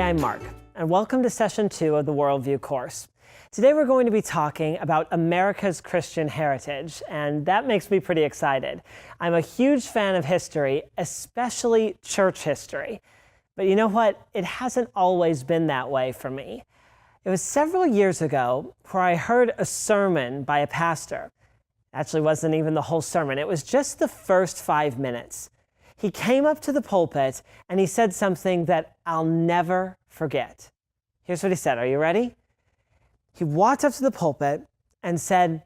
I'm Mark, and welcome to Session 2 of the Worldview course. Today we're going to be talking about America's Christian heritage, and that makes me pretty excited. I'm a huge fan of history, especially church history. But you know what? It hasn't always been that way for me. It was several years ago where I heard a sermon by a pastor. Actually, it wasn't even the whole sermon. It was just the first 5 minutes. He came up to the pulpit and he said something that I'll never forget. Here's what he said. Are you ready? He walked up to the pulpit and said,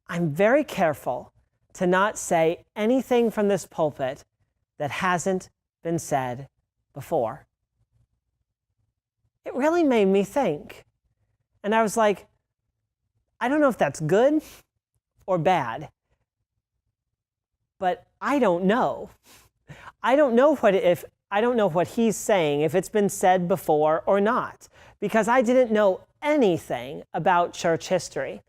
"I'm very careful to not say anything from this pulpit that hasn't been said before." It really made me think. And I was like, I don't know if that's good or bad, but I don't know. I don't know what he's saying, if it's been said before or not, because I didn't know anything about church history.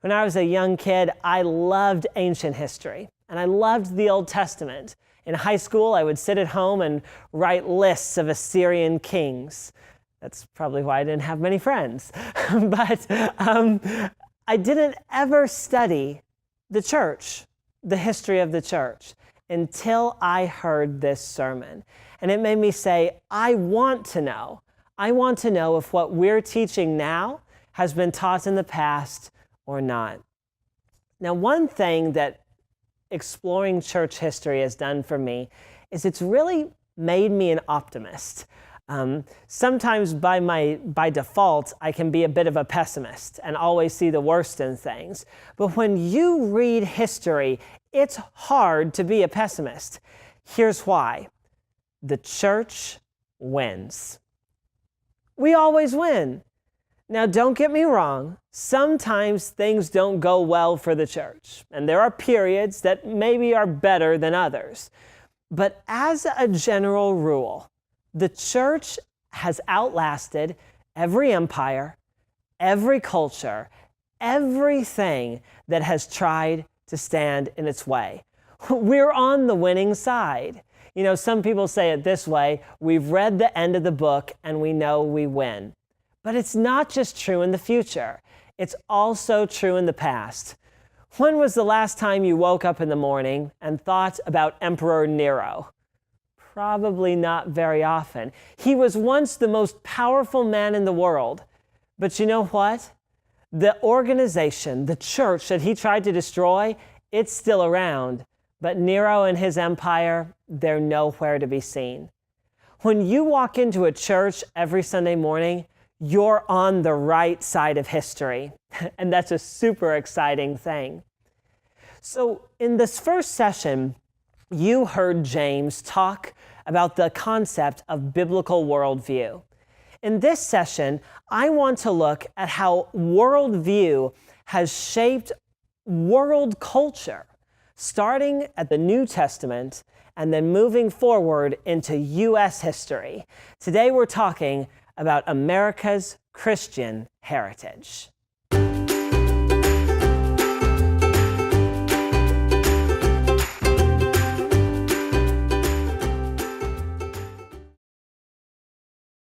When I was a young kid, I loved ancient history, and I loved the Old Testament. In high school, I would sit at home and write lists of Assyrian kings. That's probably why I didn't have many friends. But I didn't ever study the church, the history of the church, until I heard this sermon. And it made me say, I want to know. I want to know if what we're teaching now has been taught in the past or not. Now, one thing that exploring church history has done for me is it's really made me an optimist. Sometimes by default, I can be a bit of a pessimist and always see the worst in things. But when you read history, it's hard to be a pessimist. Here's why. The church wins. We always win. Now, don't get me wrong. Sometimes things don't go well for the church, and there are periods that maybe are better than others. But as a general rule, the church has outlasted every empire, every culture, everything that has tried to stand in its way. We're on the winning side. You know, some people say it this way: we've read the end of the book and we know we win. But it's not just true in the future. It's also true in the past. When was the last time you woke up in the morning and thought about Emperor Nero? Probably not very often. He was once the most powerful man in the world. But you know what? The organization, the church that he tried to destroy, it's still around. But Nero and his empire, they're nowhere to be seen. When you walk into a church every Sunday morning, you're on the right side of history. And that's a super exciting thing. So in this first session, you heard James talk about the concept of biblical worldview. In this session, I want to look at how worldview has shaped world culture, starting at the New Testament and then moving forward into U.S. history. Today we're talking about America's Christian heritage.